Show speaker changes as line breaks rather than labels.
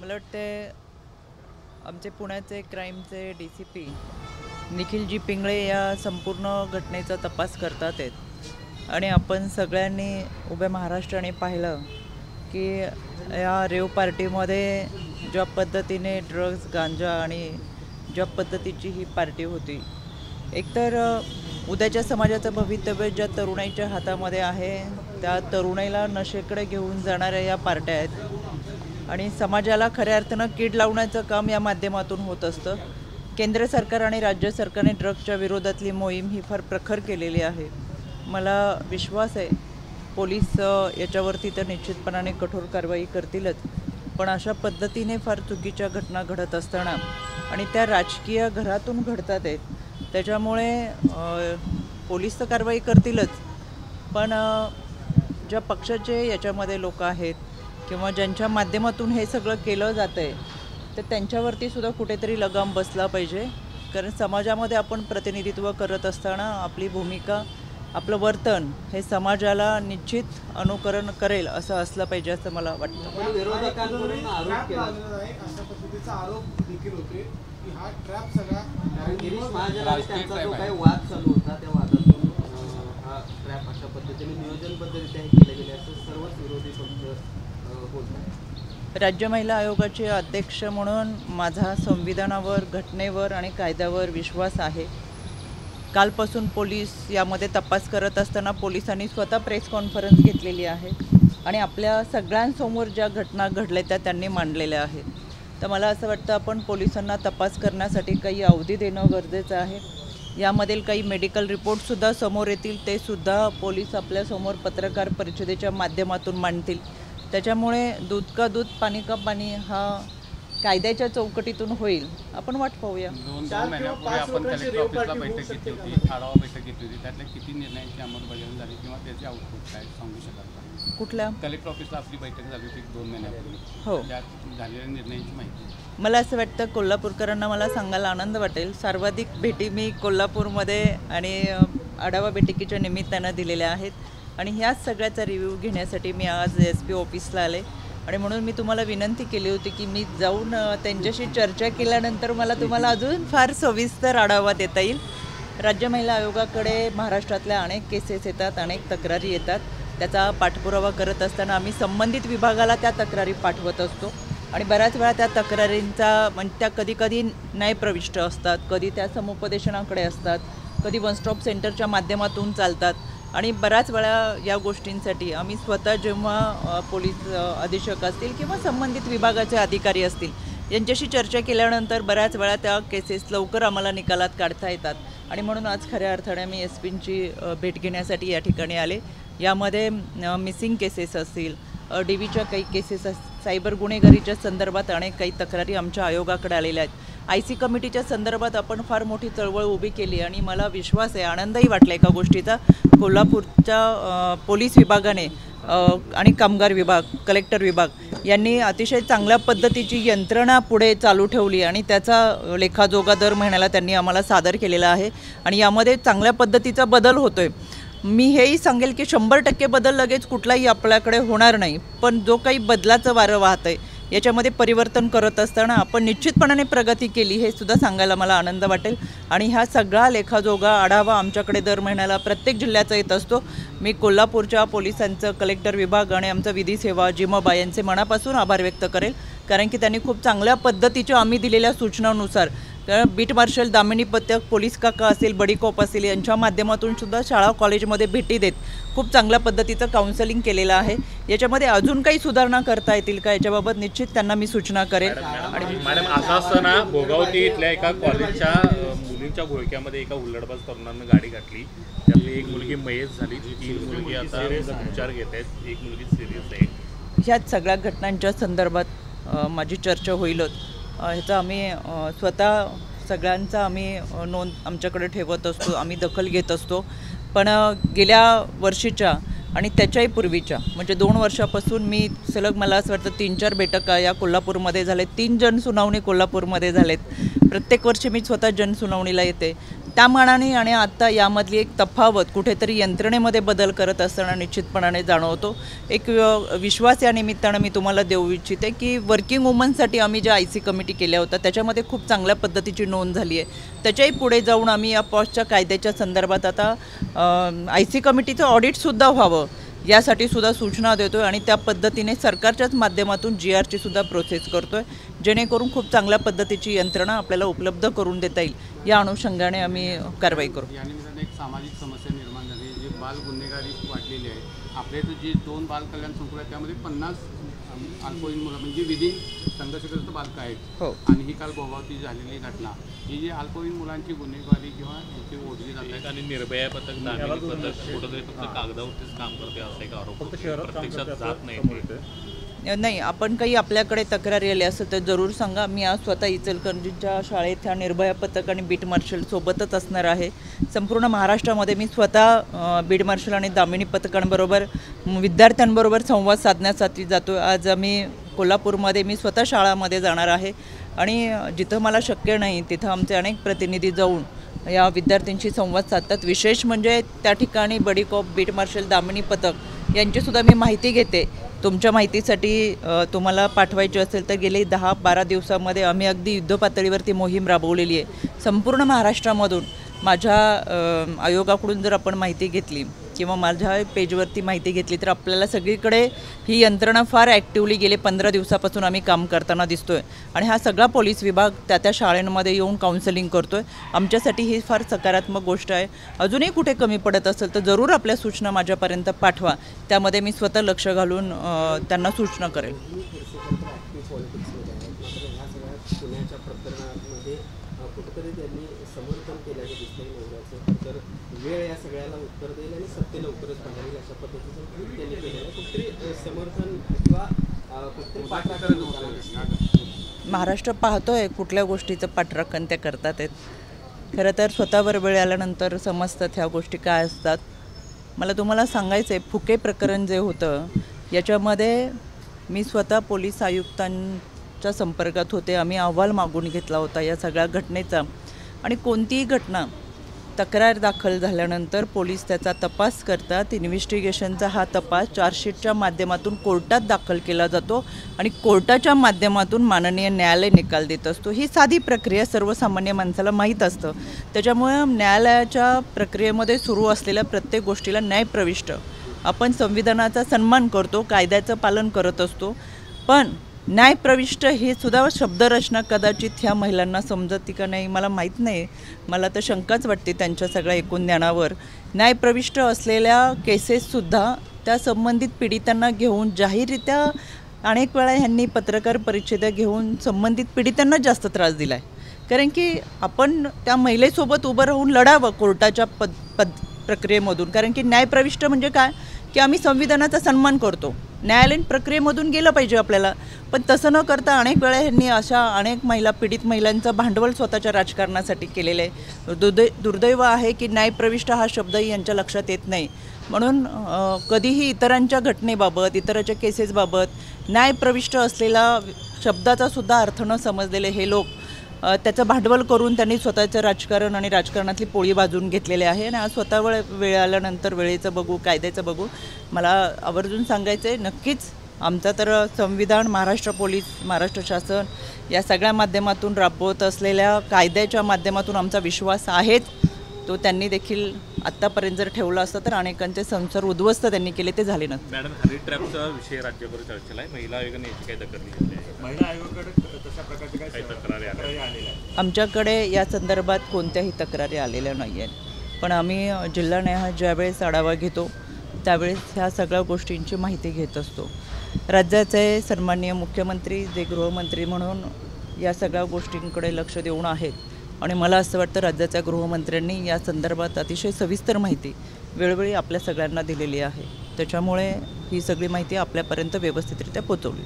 मला वाटते आमचे पुण्याचे क्राईमचे DCP निखिलजी पिंगळे या संपूर्ण घटनेचा तपास करतात आहेत आणि आपण सगळ्यांनी उभ्या महाराष्ट्राने पाहिलं की या रेव पार्टीमध्ये ज्या पद्धतीने ड्रग्ज गांजा आणि ज्या पद्धतीची ही पार्टी होती, एकतर उद्याच्या समाजाचं भवितव्य ज्या तरुणाईच्या हातामध्ये आहे त्या तरुणाईला नशेकडे घेऊन जाणाऱ्या या पार्ट्या आहेत आणि समाजाला खऱ्या अर्थानं कीड लावण्याचं काम या माध्यमातून होत असतं। केंद्र सरकार आणि राज्य सरकारने ड्रग्सच्या विरोधातली मोहीम ही फार प्रखर केलेली आहे। मला विश्वास आहे पोलीस याच्यावरती तर निश्चितपणाने कठोर कारवाई करतीलच, पण अशा पद्धतीने फार चुकीच्या घटना घडत असताना आणि त्या राजकीय घरातून घडतात आहेत, त्याच्यामुळे पोलीस तर कारवाई करतीलच, पण ज्या पक्षाचे याच्यामध्ये लोक आहेत किंवा ज्यांच्या माध्यमातून हे सगळं केलं जातं आहे तर त्यांच्यावरती सुद्धा कुठेतरी लगाम बसला पाहिजे। कारण समाजामध्ये आपण प्रतिनिधित्व करत असताना आपली भूमिका, आपलं वर्तन हे समाजाला निश्चित अनुकरण करेल असं असलं पाहिजे असं मला वाटतं।
विरोधकांकडून आरोप केला आहे, अशा पद्धतीचा आरोप देखील होते की हा ट्रॅप सगळा गिरीश महाजन आणि त्यांचा जो काही वाद चालू होता त्या वादातून हा ट्रॅप अशा पद्धतीने नियोजनबद्धरित्या केले गेले असं सर्वच विरोधी पक्ष बोलतात।
राज्य महिला आयोगाचे अध्यक्ष म्हणून माझा संविधानावर, घटनेवर आणि कायद्यावर विश्वास आहे। कालपासून पोलीस यामध्ये तपास करत असताना पोलिसांनी स्वतः प्रेस कॉन्फरन्स घेतलेली आहे आणि आपल्या सगळ्यांसमोर ज्या घटना घडल्या त्या त्यांनी मांडलेल्या आहेत। तर मला असं वाटतं आपण पोलिसांना तपास करण्यासाठी काही अवधी देणं गरजेचं आहे। यामधील काही मेडिकल रिपोर्टसुद्धा समोर येतील, ते सुद्धा पोलीस आपल्यासमोर पत्रकार परिषदेच्या माध्यमातून मांडतील। त्याच्यामुळे दूध का दूध पाणी का पाणी हा कायद्याच्या चौकटीतून होईल, आपण वाट पाहूया।
2 महिन्यापूर्वी आपण कलेक्टर ऑफिसला बैठक घेतली होती, आढावा बैठक घेतली होती, त्यातल्या किती निर्णयांची अंमलबजावणी झाली किंवा त्याचे आउटपुट काय सांगू शकाल का?
कुठल्या
कलेक्टर ऑफिसला आपली बैठक झाली होती 2 महिन्यापूर्वी,
हो,
त्यात झालेल्या निर्णयांची माहिती।
मला असं वाटतं कोल्हापूरकरांना मला सांगायला आनंद वाटेल, सर्वाधिक भेटी मी कोल्हापूरमध्ये आणि आढावा बैठकीच्या निमित्तानं दिलेल्या आहेत आणि ह्याच सगळ्याचा रिव्ह्यू घेण्यासाठी मी आज SP ऑफिसला आले आणि म्हणून मी तुम्हाला विनंती केली होती की मी जाऊन त्यांच्याशी चर्चा केल्यानंतर मला तुम्हाला अजून फार सविस्तर आढावा देता येईल। राज्य महिला आयोगाकडे महाराष्ट्रातल्या अनेक केसेस येतात, अनेक तक्रारी येतात, त्याचा पाठपुरावा करत असताना आम्ही संबंधित विभागाला त्या तक्रारी पाठवत असतो आणि बऱ्याच वेळा त्या तक्रारींचा म्हणजे त्या कधी न्यायप्रविष्ट असतात, कधी त्या समुपदेशनाकडे असतात, कधी वन स्टॉप सेंटरच्या माध्यमातून चालतात आणि बऱ्याच वेळा या गोष्टींसाठी आम्ही स्वतः जेव्हा पोलीस अधीक्षक असतील किंवा संबंधित विभागाचे अधिकारी असतील यांच्याशी चर्चा केल्यानंतर बऱ्याच वेळा त्या केसेस लवकर आम्हाला निकालात काढता येतात आणि म्हणून आज खऱ्या अर्थाने मी SPंची भेट घेण्यासाठी या ठिकाणी आले। यामध्ये मिसिंग केसेस असतील, DVच्या काही केसेस, सायबर गुन्हेगारीच्या संदर्भात अनेक काही तक्रारी आमच्या आयोगाकडे आलेल्या आहेत। IC कमिटीच्या संदर्भात आपण फार मोठी चळवळ उभी केली आणि मला विश्वास आहे, आनंदही वाटला एका गोष्टीचा, कोल्हापूरच्या पोलीस विभागाने आणि कामगार विभाग, कलेक्टर विभाग यांनी अतिशय चांगल्या पद्धतीची यंत्रणा पुढे चालू ठेवली आणि त्याचा लेखाजोखा दर महिन्याला त्यांनी आम्हाला सादर केलेला आहे आणि यामध्ये चांगल्या पद्धतीचा बदल होतोय। मी हेही सांगेल की 100% बदल लगेच कुठलाही आपल्याकडे होणार नाही, पण जो काही बदलाचं वारं वाहत आहे याच्यामध्ये परिवर्तन करत असताना आपण निश्चितपणाने प्रगती केली हे सुद्धा सांगायला मला आनंद वाटेल आणि हा सगळा लेखाजोगा आढावा आमच्याकडे दर महिन्याला प्रत्येक जिल्ह्याचा येत असतो। मी कोल्हापूरच्या पोलिसांचं, कलेक्टर विभाग आणि आमचा विधी सेवा जिमबा यांचे मनापासून आभार व्यक्त करेल, कारण की त्यांनी खूप चांगल्या पद्धतीच्या आम्ही दिलेल्या सूचनानुसार बीट मार्शल दामिनी पथक, पोलीस काका असेल, बडीकॉप असेल यांच्या माध्यमातून सुद्धा शाळा कॉलेजमध्ये भेटी देत खूप चांगल्या पद्धतीचं काउन्सिलिंग केलेलं आहे। याच्यामध्ये अजून काही सुधारणा करता येतील का याच्याबाबत निश्चित त्यांना मी सूचना करेल।
आणि मॅडम असं असताना भोगावती इथल्या एका कॉलेजच्या मुलींच्या घोळक्यामध्ये एका हुल्लडबाज तरुणानं गाडी घातली, त्यातली एक मुलगी मयत झाली, 3 मुलगी आता उपचार घेत आहेत, एक मुलगी सिरियस आहे।
ह्याच सगळ्या घटनांच्या संदर्भात माझी चर्चा होईलच, ह्याचा आम्ही स्वतः सगळ्यांचा आम्ही नोंद आमच्याकडे ठेवत असतो, आम्ही दखल घेत असतो। पण गेल्या वर्षीच्या आणि त्याच्याही पूर्वीच्या म्हणजे 2 वर्षापासून मी सलग मला असं वाटतं 3-4 बैठका या कोल्हापूरमध्ये झाल्या, 3 जनसुनावणी कोल्हापूरमध्ये झालेत। प्रत्येक वर्षी मी स्वतः जनसुनावणीला येते, त्या मानाने आणि आत्ता यामधली एक तफावत कुठेतरी यंत्रणेमध्ये बदल करत असताना निश्चितपणाने जाणवतो. एक विश्वास या निमित्तानं मी तुम्हाला देऊ इच्छिते की वर्किंग वुमनसाठी आम्ही ज्या IC कमिटी केल्या होत्या त्याच्यामध्ये खूप चांगल्या पद्धतीची नोंद झाली आहे. त्याच्याही पुढे जाऊन आम्ही या पॉशच्या कायद्याच्या संदर्भात आता IC कमिटीचं ऑडिटसुद्धा व्हावं यासाठी सुद्धा सूचना देतो आहे आणि त्या पद्धतीने सरकारच्याच माध्यमातून GRची सुद्धा प्रोसेस करतो आहे, जेणेकरून खूप चांगल्या पद्धतीची यंत्रणा आपल्याला उपलब्ध करून देता येईल. या अनुषंगाने आम्ही कारवाई करू.
या निमित्ताने एक सामाजिक समस्या निर्माण झाली, जी बाल गुन्हेगारी वाढलेली आहे. आपल्या इथं जी 2 बाल कल्याण संकुल आहे त्यामध्ये 50 अल्पवयीन मुलं म्हणजे विधीन संघर्षग्रस्त बालकं आहेत.
हो.
आणि ही काल भोगावती झालेली घटना, ही जी अल्पवयीन मुलांची गुन्हेगारी किंवा याची ओढली जाते
आणि निर्भया पथक दामिनी पथक कुठंतरी फक्त कागदावरतीच काम करते असा एक आरोप प्रत्यक्षात जात नाही.
नाही, आपण काही आपल्याकडे तक्रारी आली असेल तर जरूर सांगा. मी आज स्वतः इचलकरंजीच्या शाळेत ह्या निर्भया पथक आणि बीट मार्शल सोबतच असणार आहे. संपूर्ण महाराष्ट्रामध्ये मी स्वतः बीट मार्शल आणि दामिनी पथकांबरोबर विद्यार्थ्यांबरोबर संवाद साधण्यासाठी जातो. आज आम्ही कोल्हापूरमध्ये मी स्वतः शाळामध्ये जाणार आहे आणि जिथं मला शक्य नाही तिथं आमचे अनेक प्रतिनिधी जाऊन या विद्यार्थ्यांशी संवाद साधतात. विशेष म्हणजे त्या ठिकाणी buddy cop, beat marshal, Damini पथक यांचीसुद्धा मी माहिती घेते. तुमच्या माहितीसाठी तुम्हाला पाठवायची असेल तर गेली 10-12 दिवसामध्ये आम्ही अगदी युद्धपातळीवरती मोहीम राबवलेली आहे. संपूर्ण महाराष्ट्रामधून माझ्या आयोगाकडून जर आपण माहिती घेतली किंवा माझ्या पेजवरती माहिती घेतली तर आपल्याला सगळीकडे ही यंत्रणा फार ॲक्टिवली गेले 15 दिवसापासून आम्ही काम करताना दिसतो आहे. आणि हा सगळा पोलीस विभाग त्या शाळांमध्ये येऊन काउन्सिलिंग करतो आहे. आमच्यासाठी ही फार सकारात्मक गोष्ट आहे. अजूनही कुठे कमी पडत असेल तर जरूर आपल्या सूचना माझ्यापर्यंत पाठवा. त्यामध्ये मी स्वतः लक्ष घालून त्यांना सूचना करेल.
पुण्याच्या प्रकरणामध्ये कुठेतरी त्यांनी समर्थन केल्याचं दिसतंय नवऱ्याचं. तर वेळ या सगळ्याला उत्तर देईल आणि सत्य लवकरच बाहेर येईल अशा पद्धतीचं ट्विट त्यांनी केलेलं आहे. कुठेतरी समर्थन किंवा कुठेतरी पाठराखण होतं.
महाराष्ट्र पाहतोय कुठल्या गोष्टीचं पाठराखण त्या करतात आहेत. खरं तर स्वतःवर वेळ आल्यानंतर समजतात ह्या गोष्टी काय असतात. मला तुम्हाला सांगायचं आहे, फुके प्रकरण जे होतं याच्यामध्ये मी स्वतः पोलीस आयुक्तांच्या संपर्कात होते. आम्ही अहवाल मागून घेतला होता या सगळ्या घटनेचा. आणि कोणतीही घटना तक्रार दाखल झाल्यानंतर पोलीस त्याचा तपास करतात. इन्व्हेस्टिगेशनचा हा तपास चार्जशीटच्या माध्यमातून कोर्टात दाखल केला जातो आणि कोर्टाच्या माध्यमातून माननीय न्यायालय निकाल देत असतो. ही साधी प्रक्रिया सर्वसामान्य माणसाला माहीत असतं. त्याच्यामुळे न्यायालयाच्या प्रक्रियेमध्ये सुरू असलेल्या प्रत्येक गोष्टीला न्यायप्रविष्ट आपण संविधानाचा सन्मान करतो, कायद्याचं पालन करत असतो. पण न्यायप्रविष्ट ही सुद्धा शब्दरचना कदाचित ह्या महिलांना समजती का नाही मला माहीत नाही. मला तर शंकाच वाटते त्यांच्या सगळ्या एकूण ज्ञानावर. न्यायप्रविष्ट असलेल्या केसेससुद्धा त्या संबंधित पीडितांना घेऊन जाहीररित्या अनेक वेळा ह्यांनी पत्रकार परिषदा घेऊन संबंधित पीडितांना जास्त त्रास दिला आहे. कारण की आपण त्या महिलेसोबत उभं राहून लढावं कोर्टाच्या प्रक्रियेमधून. कारण की न्यायप्रविष्ट म्हणजे काय की आम्ही संविधानाचा सन्मान करतो, न्यायालयीन प्रक्रियेमधून गेलं पाहिजे आपल्याला. पण तसं न करता अनेक वेळा ह्यांनी अशा अनेक पीडित महिलांचं भांडवल स्वतःच्या राजकारणासाठी केलेलं आहे. दुर्दैव आहे की न्यायप्रविष्ट हा शब्दही यांच्या लक्षात येत नाही. म्हणून कधीही इतरांच्या घटनेबाबत, इतरांच्या केसेसबाबत न्यायप्रविष्ट असलेला शब्दाचा सुद्धा अर्थ न समजलेले हे लोक त्याचं भांडवल करून त्यांनी स्वतःचं राजकारण आणि राजकारणातली पोळी बाजून घेतलेली आहे. आणि आज स्वतः वेळ आल्यानंतर वेळेचं बघू, कायद्याचं बघू. मला आवर्जून सांगायचं आहे, नक्कीच आमचा तर संविधान, महाराष्ट्र पोलीस, महाराष्ट्र शासन या सगळ्या माध्यमातून राबवत असलेल्या कायद्याच्या माध्यमातून आमचा विश्वास आहेच. तो त्यांनी देखील आत्तापर्यंत जर ठेवला असता तर अनेकांचे संसार उद्ध्वस्त त्यांनी केले, ते झाले नसते.
मॅडम, हनी ट्रॅपचा विषय राज्यभर चर्चेला आहे. महिला आयोगाने याची काही दखल घेतली आहे?
महिला आयोगाकडे तशा प्रकारचे काही
तक्रारी आलेल्या
आहेत?
आमच्याकडे या संदर्भात कोणत्याही तक्रारी आलेल्या नाही आहेत. पण आम्ही जिल्हानिहाय ज्यावेळेस आढावा घेतो त्यावेळेस ह्या सगळ्या गोष्टींची माहिती घेत असतो. राज्याचे सन्माननीय मुख्यमंत्री जे गृहमंत्री म्हणून या सगळ्या गोष्टींकडे लक्ष देऊन आहेत. आणि मला असं वाटतं राज्याच्या गृहमंत्र्यांनी या संदर्भात अतिशय सविस्तर माहिती वेळोवेळी आपल्या सगळ्यांना दिलेली आहे. त्याच्यामुळे ही सगळी माहिती आपल्यापर्यंत व्यवस्थितरित्या पोहोचवली.